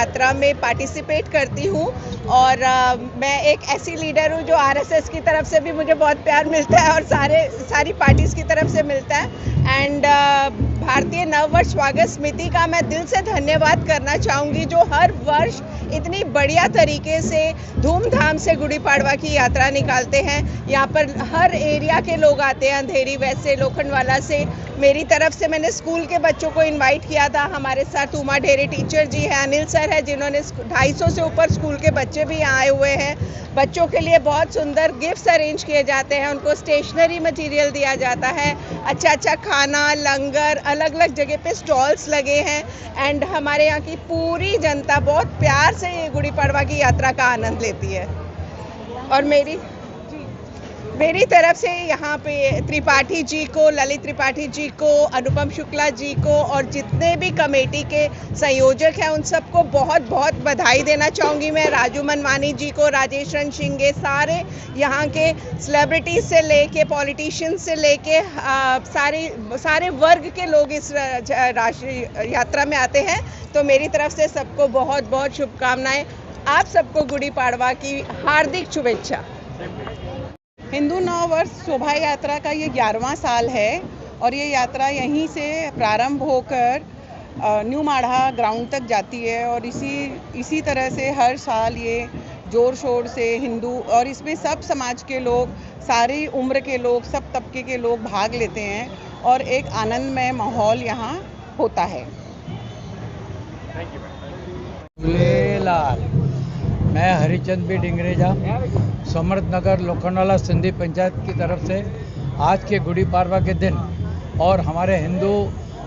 यात्रा में पार्टिसिपेट करती हूँ और मैं एक ऐसी लीडर हूँ जो आरएसएस की तरफ से भी मुझे बहुत प्यार मिलता है और सारी पार्टीज़ की तरफ से मिलता है। एंड भारतीय नववर्ष स्वागत समिति का मैं दिल से धन्यवाद करना चाहूँगी जो हर वर्ष इतनी बढ़िया तरीके से धूमधाम से गुड़ी पाड़वा की यात्रा निकालते हैं। यहाँ पर हर एरिया के लोग आते हैं, अंधेरी वेस्ट से, लोखंडवाला से। मेरी तरफ से मैंने स्कूल के बच्चों को इनवाइट किया था। हमारे साथ उमा ढेरे टीचर जी हैं, अनिल सर है जिन्होंने 250 से ऊपर स्कूल के बच्चे भी यहाँ आए हुए हैं। बच्चों के लिए बहुत सुंदर गिफ्ट्स अरेंज किए जाते हैं, उनको स्टेशनरी मटेरियल दिया जाता है, अच्छा खाना, लंगर, अलग अलग जगह पे स्टॉल्स लगे हैं। एंड हमारे यहाँ की पूरी जनता बहुत प्यार से ये गुड़ी पाड़वा की यात्रा का आनंद लेती है। और मेरी तरफ से यहाँ पे त्रिपाठी जी को, ललित त्रिपाठी जी को, अनुपम शुक्ला जी को और जितने भी कमेटी के संयोजक हैं उन सबको बहुत बहुत बधाई देना चाहूँगी मैं। राजू मनवानी जी को, राजेश रणसिंगे, सारे यहाँ के सेलिब्रिटीज से लेके पॉलिटिशियन से लेके सारे वर्ग के लोग इस राष्ट्रीय यात्रा में आते हैं। तो मेरी तरफ से सबको बहुत बहुत शुभकामनाएं। आप सबको गुड़ी पाड़वा की हार्दिक शुभेच्छा। हिंदू नव वर्ष शोभा यात्रा का ये 11वां साल है और ये यात्रा यहीं से प्रारंभ होकर न्यू माढ़ा ग्राउंड तक जाती है और इसी तरह से हर साल ये जोर शोर से हिंदू और इसमें सब समाज के लोग, सारी उम्र के लोग, सब तबके के लोग भाग लेते हैं और एक आनंदमय माहौल यहाँ होता है। मैं हरिचंद बी डिंगरेजा, समर्थ नगर, लोखंडवाला सिंधी पंचायत की तरफ से आज के गुड़ी पाड़वा के दिन और हमारे हिंदू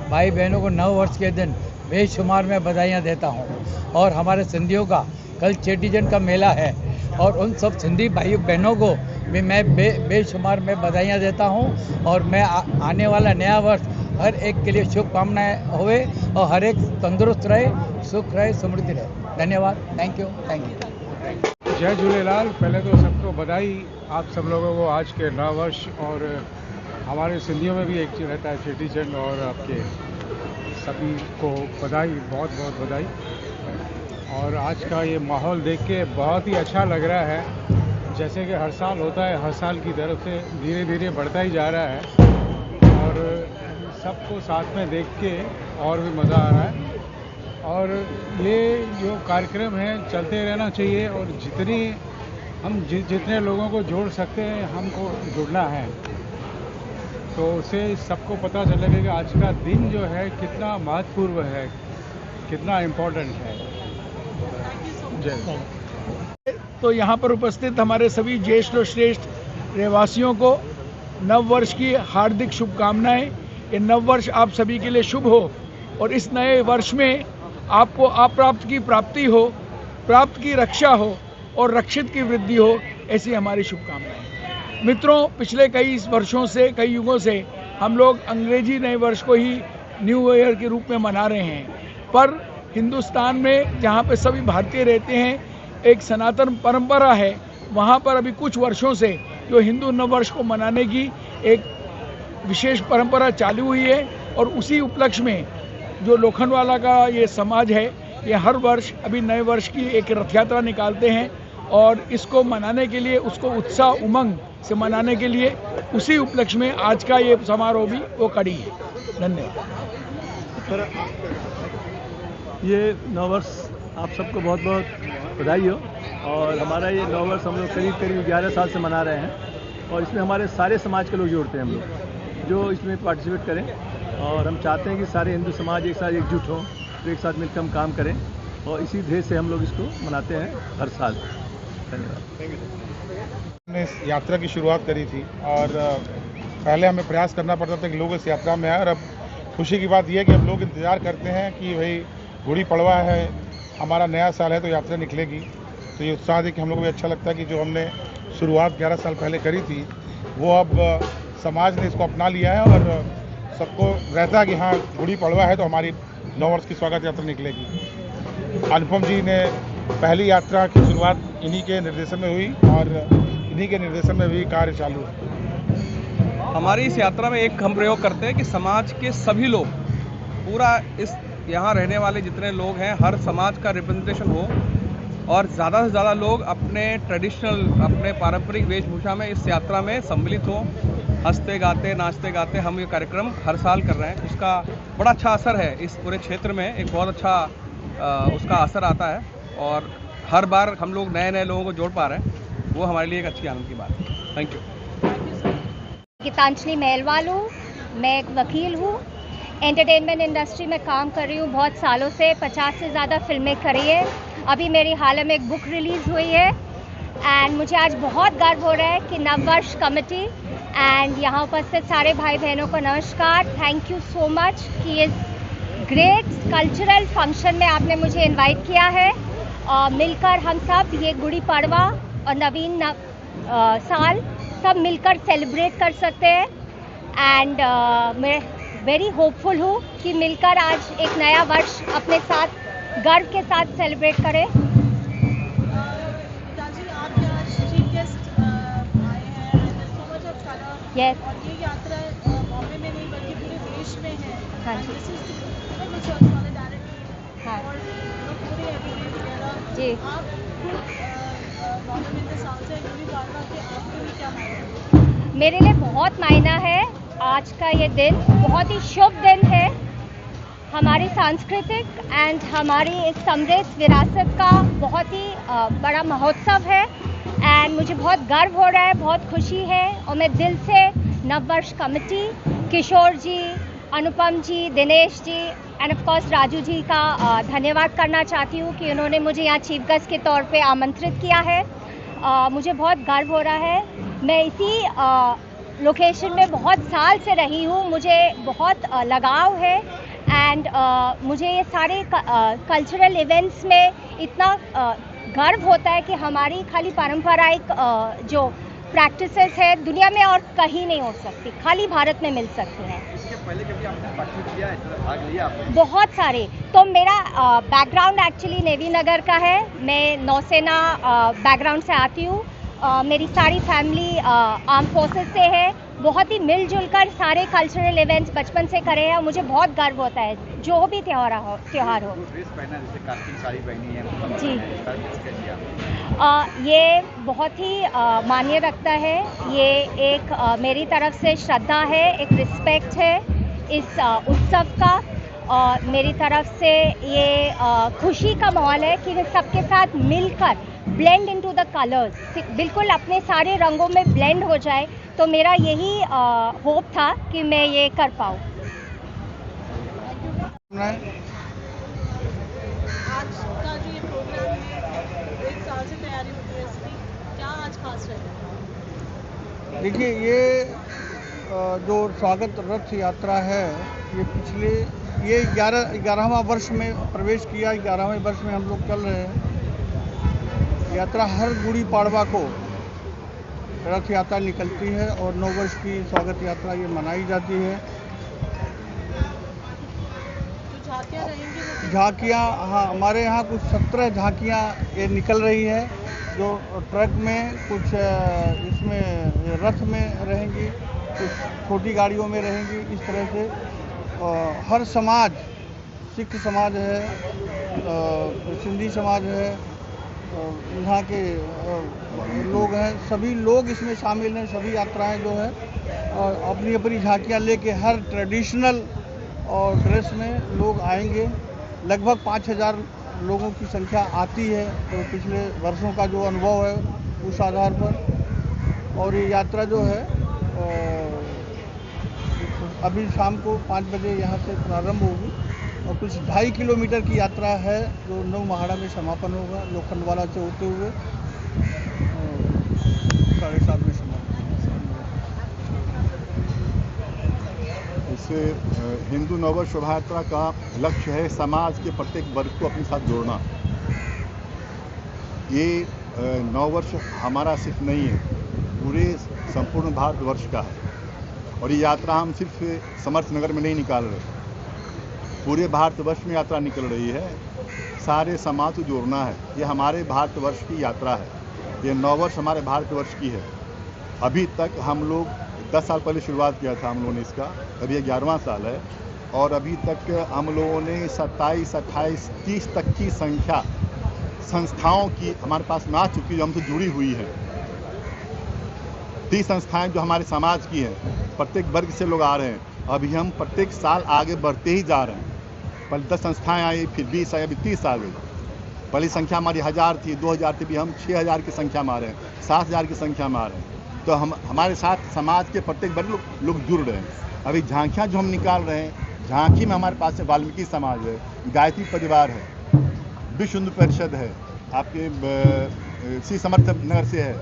भाई बहनों को नव वर्ष के दिन बेशुमार में बधाइयाँ देता हूँ। और हमारे सिंधियों का कल चेटीचंड का मेला है और उन सब सिंधी भाई बहनों को भी मैं बेशुमार में बधाइयाँ देता हूँ। और मैं आने वाला नया वर्ष हर एक के लिए शुभकामनाएं होवे और हर एक तंदुरुस्त रहे, सुख रहे, समृद्धि रहे। धन्यवाद। Thank you. जय झूलेलाल। पहले तो सबको बधाई, आप सब लोगों को आज के नव वर्ष। और हमारे सिंधियों में भी एक चीज़ रहता है चेटीचंड, और आपके सभी को बधाई, बहुत बहुत बधाई। और आज का ये माहौल देख के बहुत ही अच्छा लग रहा है। जैसे कि हर साल होता है, हर साल की तरफ से धीरे धीरे बढ़ता ही जा रहा है और सबको साथ में देख के और भी मज़ा आ रहा है। और ये जो कार्यक्रम है चलते रहना चाहिए और जितने लोगों को जोड़ सकते हैं हमको जुड़ना है, तो उससे सबको पता चलेगा कि आज का दिन जो है कितना महत्वपूर्ण है, कितना इम्पोर्टेंट है। जय। तो यहाँ पर उपस्थित हमारे सभी ज्येष्ठ और श्रेष्ठ रहवासियों को नव वर्ष की हार्दिक शुभकामनाएं। ये नव वर्ष आप सभी के लिए शुभ हो और इस नए वर्ष में आपको अप्राप्त की प्राप्ति हो, प्राप्त की रक्षा हो और रक्षित की वृद्धि हो, ऐसी हमारी शुभकामनाएं। मित्रों, पिछले कई वर्षों से, कई युगों से हम लोग अंग्रेजी नए वर्ष को ही न्यू ईयर के रूप में मना रहे हैं, पर हिंदुस्तान में जहाँ पे सभी भारतीय रहते हैं, एक सनातन परंपरा है। वहाँ पर अभी कुछ वर्षों से जो हिंदू नव वर्ष को मनाने की एक विशेष परंपरा चालू हुई है और उसी उपलक्ष्य में जो लोखंडवाला का ये समाज है, ये हर वर्ष अभी नए वर्ष की एक रथ यात्रा निकालते हैं और इसको मनाने के लिए, उसको उत्साह उमंग से मनाने के लिए उसी उपलक्ष्य में आज का ये समारोह भी वो कड़ी है। धन्यवाद। ये नव वर्ष आप सबको बहुत बहुत बधाई हो। और हमारा ये नव वर्ष हम लोग करीब 11 साल से मना रहे हैं और इसमें हमारे सारे समाज के लोग जोड़ते हैं, हम लोग जो इसमें पार्टिसिपेट करें। और हम चाहते हैं कि सारे हिंदू समाज एक साथ एकजुट हों, तो एक साथ मिलकर हम काम करें और इसी ध्येय से हम लोग इसको मनाते हैं हर साल। धन्यवाद। हमने इस यात्रा की शुरुआत करी थी और पहले हमें प्रयास करना पड़ता था कि लोग इस यात्रा में आए, और अब खुशी की बात यह है कि अब लोग इंतज़ार करते हैं कि भाई गुड़ी पड़वा है, हमारा नया साल है तो यात्रा निकलेगी। तो ये उत्साह देख के हम लोग को भी अच्छा लगता है कि जो हमने शुरुआत 11 साल पहले करी थी वो अब समाज ने इसको अपना लिया है और सबको रहता है कि हाँ गुड़ी पड़वा है तो हमारी नव वर्ष की स्वागत यात्रा निकलेगी। अनुपम जी ने पहली यात्रा की शुरुआत इन्हीं के निर्देशन में हुई और इन्हीं के निर्देशन में भी कार्य चालू है। हमारी इस यात्रा में एक हम प्रयोग करते हैं कि समाज के सभी लोग पूरा इस यहाँ रहने वाले जितने लोग हैं हर समाज का रिप्रेजेंटेशन हो और ज़्यादा से ज़्यादा लोग अपने ट्रेडिशनल, अपने पारंपरिक वेशभूषा में इस यात्रा में सम्मिलित हों, हंसते गाते नाचते गाते हम ये कार्यक्रम हर साल कर रहे हैं। उसका बड़ा अच्छा असर है इस पूरे क्षेत्र में, एक बहुत अच्छा उसका असर आता है और हर बार हम लोग नए नए लोगों को जोड़ पा रहे हैं, वो हमारे लिए एक अच्छी आनंद की बात है। Thank you. गीतांजलि मेहलवाल हूँ, मैं एक वकील हूँ, एंटरटेनमेंट इंडस्ट्री में काम कर रही हूँ बहुत सालों से, 50 से ज़्यादा फिल्में करी है। अभी मेरी हाल में एक बुक रिलीज़ हुई है एंड मुझे आज बहुत गर्व हो रहा है कि नववर्ष कमेटी एंड यहाँ उपस्थित सारे भाई बहनों को नमस्कार। थैंक यू सो मच कि इस ग्रेट कल्चरल फंक्शन में आपने मुझे इनवाइट किया है। मिलकर हम सब ये गुड़ी पड़वा और नवीन साल सब मिलकर सेलिब्रेट कर सकते हैं एंड मैं वेरी होपफुल हूँ कि मिलकर आज एक नया वर्ष अपने साथ गर्व के साथ सेलिब्रेट करें। Yes. और ये यात्रा बॉम्बे में नहीं बल्कि पूरे देश में है। हाँ जी। हाँ और पूरे जी। आप बॉम्बे में इतने साल से गुड़ी पड़वा के आपके लिए क्या मायने है? मेरे लिए बहुत मायना है। आज का ये दिन बहुत ही शुभ दिन है, हमारी सांस्कृतिक एंड हमारी एक समृद्ध विरासत का बहुत ही बड़ा महोत्सव है एंड मुझे बहुत गर्व हो रहा है, बहुत खुशी है और मैं दिल से नववर्ष committee, Kishore ji, Anupam ji, Dinesh ji and of course Raju ji का धन्यवाद करना चाहती हूँ कि उन्होंने मुझे यहाँ चीफ गेस्ट के तौर पे आमंत्रित किया है। मुझे बहुत गर्व हो रहा है। मैं इसी लोकेशन में बहुत साल से रही हूँ, मुझे बहुत लगाव है एंड मुझे ये सारे कल्चरल इवेंट्स में इतना गर्व होता है कि हमारी खाली पारंपरिक जो प्रैक्टिसेस है दुनिया में और कहीं नहीं हो सकती, खाली भारत में मिल सकती हैं। इसके पहले कभी आपने पार्टिसिपेट किया है, भाग लिया आपने? बहुत सारे। तो मेरा बैकग्राउंड एक्चुअली नेवी नगर का है, मैं नौसेना बैकग्राउंड से आती हूँ। मेरी सारी फैमिली आर्म फोर्सेस से है। बहुत ही मिलजुल कर सारे कल्चरल इवेंट्स बचपन से करे हैं और मुझे बहुत गर्व होता है जो भी त्योहार हो। ड्रेस पहना जैसे कास्टिंग साड़ी पहनी है जी। किया? ये बहुत ही मान्य रखता है। ये एक मेरी तरफ से श्रद्धा है, एक रिस्पेक्ट है इस उत्सव का और मेरी तरफ से ये खुशी का माहौल है कि मैं सबके साथ मिलकर ब्लेंड इनटू द कलर्स, बिल्कुल अपने सारे रंगों में ब्लेंड हो जाए। तो मेरा यही होप था कि मैं ये कर पाऊँ। आज का जो ये प्रोग्राम है, एक साल से तैयारी होती है इसकी, क्या आज खास रहेगा? देखिए, ये जो स्वागत रथ यात्रा है, ये 11वां वर्ष में प्रवेश किया। 11वें वर्ष में हम लोग चल रहे हैं। यात्रा हर गुड़ी पाड़वा को रथ यात्रा निकलती है और 9 वर्ष की स्वागत यात्रा ये मनाई जाती है। झांकियाँ रहेंगी? झांकियाँ, हाँ, हमारे यहाँ कुछ 17 झांकियाँ ये निकल रही है, जो ट्रक में, कुछ इसमें रथ में रहेंगी, कुछ छोटी गाड़ियों में रहेंगी। इस तरह से हर समाज, सिख समाज है, सिंधी समाज है, यहाँ के लोग हैं, सभी लोग इसमें शामिल हैं। सभी यात्राएं जो है अपनी अपनी झांकियाँ लेके हर ट्रेडिशनल और ड्रेस में लोग आएंगे। लगभग 5000 लोगों की संख्या आती है, तो पिछले वर्षों का जो अनुभव है उस आधार पर। और ये यात्रा जो है अभी शाम को 5 बजे यहाँ से प्रारंभ होगी और कुछ 2.5 किलोमीटर की यात्रा है जो नौमहाड़ा में समापन होगा, लोखंडवाला से होते हुए 7:30 में समापन। इससे हिंदू नववर्ष शोभा यात्रा का लक्ष्य है समाज के प्रत्येक वर्ग को अपने साथ जोड़ना। ये नववर्ष हमारा सिर्फ नहीं है, पूरे संपूर्ण भारतवर्ष का है। और ये यात्रा हम सिर्फ समर्थ नगर में नहीं निकाल रहे, पूरे भारतवर्ष में यात्रा निकल रही है। सारे समाज को जोड़ना है। ये हमारे भारतवर्ष की यात्रा है। ये 9 वर्ष हमारे भारतवर्ष की है। अभी तक हम लोग 10 साल पहले शुरुआत किया था हम लोगों ने इसका, अभी 11वां साल है और अभी तक हम लोगों ने 27, 28, 30 तक की संख्या संस्थाओं की हमारे पास में आ चुकी है, जो हमसे जुड़ी हुई है। 30 संस्थाएं जो हमारे समाज की हैं, प्रत्येक वर्ग से लोग आ रहे हैं। अभी हम प्रत्येक साल आगे बढ़ते ही जा रहे हैं। पहले 10 संस्थाएं आई, फिर 20 आई, अभी 30 आ गई। पहली संख्या हमारी 1000 थी, 2000 थी, भी हम 6000 की संख्या में आ रहे हैं, 7000 की संख्या में आ रहे हैं। तो हमारे साथ समाज के प्रत्येक वर्ग लोग जुड़ रहे हैं। अभी झांकियाँ जो हम निकाल रहे हैं, झांकी में हमारे पास वाल्मीकि समाज है, गायत्री परिवार है, विश्व हिंदू परिषद है, आपके श्री समर्थ नगर से है,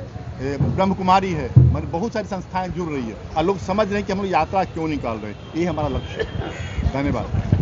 ब्रह्म कुमारी है, मतलब बहुत सारी संस्थाएं जुड़ रही है और लोग समझ रहे हैं कि हम लोग यात्रा क्यों निकाल रहे हैं। ये हमारा लक्ष्य है। धन्यवाद।